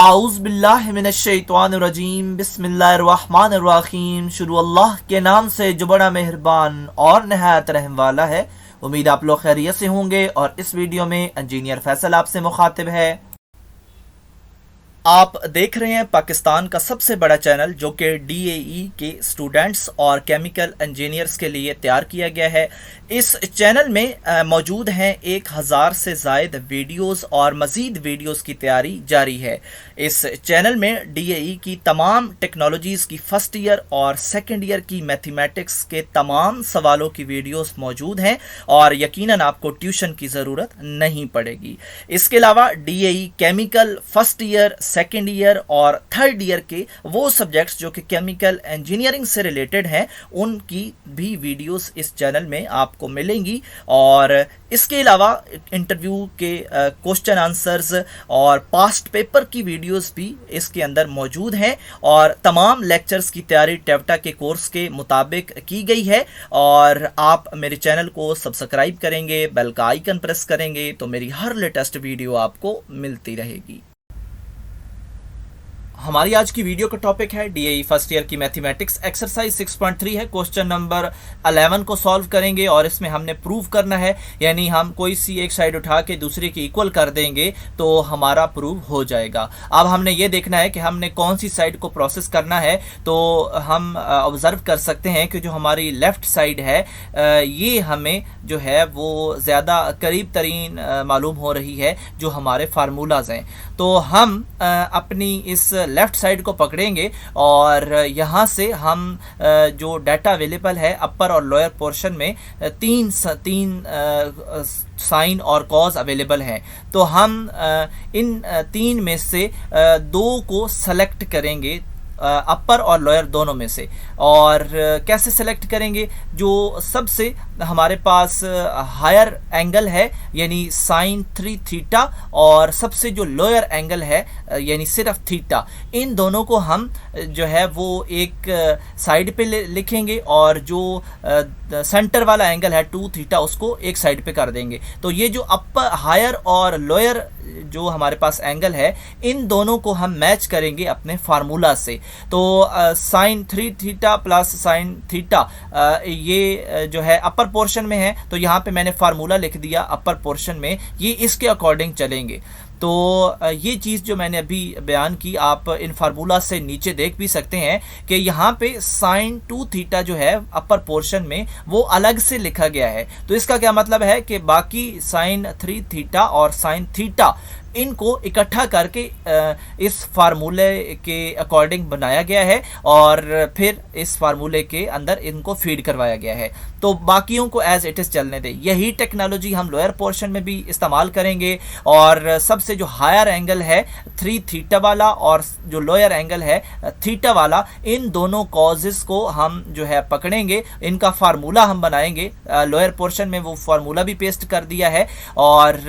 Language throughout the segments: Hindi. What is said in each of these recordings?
आऊज़ बिल्लाहि मिनश्शैतानिर्रजीम बिस्मिल्लाहिर्रहमानिर्रहीम। शुरू अल्लाह के नाम से जो बड़ा मेहरबान और नहायत रहम वाला है। उम्मीद आप लोग खैरियत से होंगे और इस वीडियो में इंजीनियर फैसल आपसे मुखातिब है। आप देख रहे हैं पाकिस्तान का सबसे बड़ा चैनल जो कि DAE के स्टूडेंट्स और केमिकल इंजीनियर्स के लिए तैयार किया गया है। इस चैनल में मौजूद हैं 1000 से ज़ायद वीडियोस और मज़ीद वीडियोस की तैयारी जारी है। इस चैनल में DAE की तमाम टेक्नोलॉजीज़ की फ़र्स्ट ईयर और सेकेंड ईयर की मैथमेटिक्स के तमाम सवालों की वीडियोस मौजूद हैं और यकीनन आपको ट्यूशन की ज़रूरत नहीं पड़ेगी। इसके अलावा DAE chemical first year, second year और थर्ड ईयर के वो सब्जेक्ट्स जो कि केमिकल इंजीनियरिंग से रिलेटेड हैं उनकी भी वीडियोस इस चैनल में आपको मिलेंगी। और इसके अलावा इंटरव्यू के क्वेश्चन आंसर्स और पास्ट पेपर की वीडियोस भी इसके अंदर मौजूद हैं और तमाम लेक्चर्स की तैयारी टेवटा के कोर्स के मुताबिक की गई है। और आप मेरे चैनल को सब्सक्राइब करेंगे, बेल का आइकन प्रेस करेंगे तो मेरी हर लेटेस्ट वीडियो आपको मिलती रहेगी। हमारी आज की वीडियो का टॉपिक है DAE फर्स्ट ईयर की मैथमेटिक्स एक्सरसाइज 6.3 है। क्वेश्चन नंबर 11 को सॉल्व करेंगे और इसमें हमने प्रूव करना है, यानी हम कोई सी एक साइड उठा के दूसरे की इक्वल कर देंगे तो हमारा प्रूव हो जाएगा। अब हमने ये देखना है कि हमने कौन सी साइड को प्रोसेस करना है। तो हम ऑब्ज़र्व कर सकते हैं कि जो हमारी लेफ़्ट साइड है ये हमें जो है वो ज़्यादा करीब तरीन मालूम हो रही है जो हमारे फार्मूलाज हैं। तो हम अपनी इस लेफ़्ट साइड को पकड़ेंगे और यहाँ से हम जो डाटा अवेलेबल है अपर और लोअर पोर्शन में तीन साइन और कॉज अवेलेबल हैं। तो हम इन तीन में से दो को सेलेक्ट करेंगे, अपर और लोअर दोनों में से। और कैसे सेलेक्ट करेंगे? जो सबसे हमारे पास हायर एंगल है यानी साइन 3 थीटा और सबसे जो लोअर एंगल है यानी सिर्फ थीटा, इन दोनों को हम जो है वो एक साइड पे लिखेंगे और जो सेंटर वाला एंगल है 2 थीटा उसको एक साइड पे कर देंगे। तो ये जो अपर हायर और लोअर जो हमारे पास एंगल है इन दोनों को हम मैच करेंगे अपने फार्मूला से। तो sine 3 theta plus sine theta ये जो है अपर पोर्शन में है, तो यहाँ पे मैंने फार्मूला लिख दिया अपर पोर्शन में, ये इसके अकॉर्डिंग चलेंगे। तो ये चीज़ जो मैंने अभी बयान की आप इन फार्मूला से नीचे देख भी सकते हैं कि यहाँ पे साइन 2 थीटा जो है अपर पोर्शन में वो अलग से लिखा गया है। तो इसका क्या मतलब है कि बाकी साइन 3 थीटा और साइन थीटा इनको इकट्ठा करके इस फार्मूले के अकॉर्डिंग बनाया गया है और फिर इस फार्मूले के अंदर इनको फीड करवाया गया है। तो बाकियों को एज इट इज़ चलने दें। यही टेक्नोलॉजी हम लोअर पोर्शन में भी इस्तेमाल करेंगे और सबसे जो हायर एंगल है 3 थीटा वाला और जो लोअर एंगल है थीटा वाला, इन दोनों कॉजेस को हम जो है पकड़ेंगे, इनका फार्मूला हम बनाएंगे। लोअर पोर्शन में वो फार्मूला भी पेस्ट कर दिया है और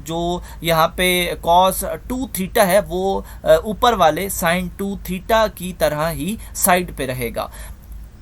जो यहाँ पे कॉस 2 थीटा है वो ऊपर वाले साइन 2 थीटा की तरह ही साइड पे रहेगा।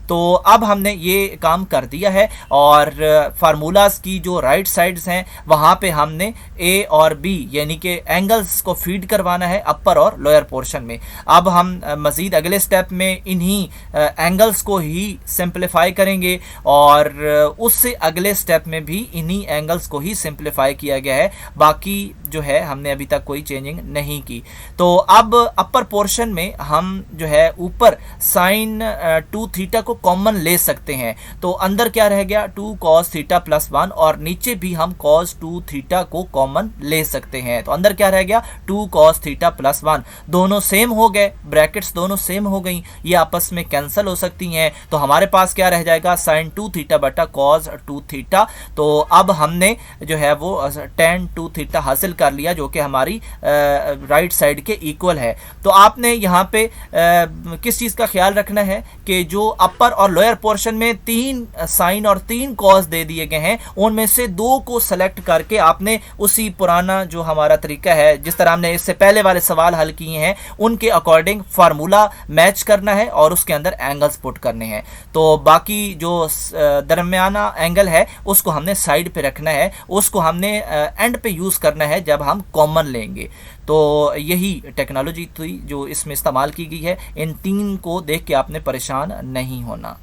तो अब हमने ये काम कर दिया है और फार्मूलाज की जो राइट साइड्स हैं वहाँ पे हमने A और B यानी कि एंगल्स को फीड करवाना है अपर और लोअर पोर्शन में। अब हम मज़ीद अगले स्टेप में इन्हीं एंगल्स को ही सिंप्लीफाई करेंगे और उससे अगले स्टेप में भी इन्हीं एंगल्स को ही सिंप्लीफाई किया गया है। बाकी जो है हमने अभी तक कोई चेंजिंग नहीं की। तो अब अपर पोर्शन में हम जो है ऊपर साइन 2 थीटा को कॉमन ले सकते हैं। तो अंदर क्या रह गया 2 cos थीटा प्लस 1 और नीचे भी हम cos 2 थीटा को कॉमन ले सकते हैं। तो अंदर क्या रह गया 2 cos थीटा प्लस 1, दोनों सेम हो गए, ब्रैकेट्स दोनों सेम हो गई, ये आपस में कैंसिल हो सकती हैं। तो हमारे पास क्या रह जाएगा साइन 2 थीटा बटा cos 2 थीटा। तो अब हमने जो है वो tan 2 थीटा हासिल कर लिया जो कि हमारी राइट साइड के इक्वल है। तो आपने यहाँ पे किस चीज़ का ख्याल रखना है कि जो अपर और लोअर पोर्शन में 3 साइन और 3 कॉस दे दिए गए हैं, उनमें से 2 को सेलेक्ट करके आपने उसी पुराना जो हमारा तरीका है जिस तरह हमने इससे पहले वाले सवाल हल किए हैं उनके अकॉर्डिंग फार्मूला मैच करना है और उसके अंदर एंगल्स पुट करने हैं। तो बाकी जो दरमियाना एंगल है उसको हमने साइड पे रखना है, उसको हमने एंड पे यूज़ करना है जब हम कॉमन लेंगे। तो यही टेक्नोलॉजी थी जो इसमें इस्तेमाल की गई है। इन तीन को देख के आपने परेशान नहीं होना।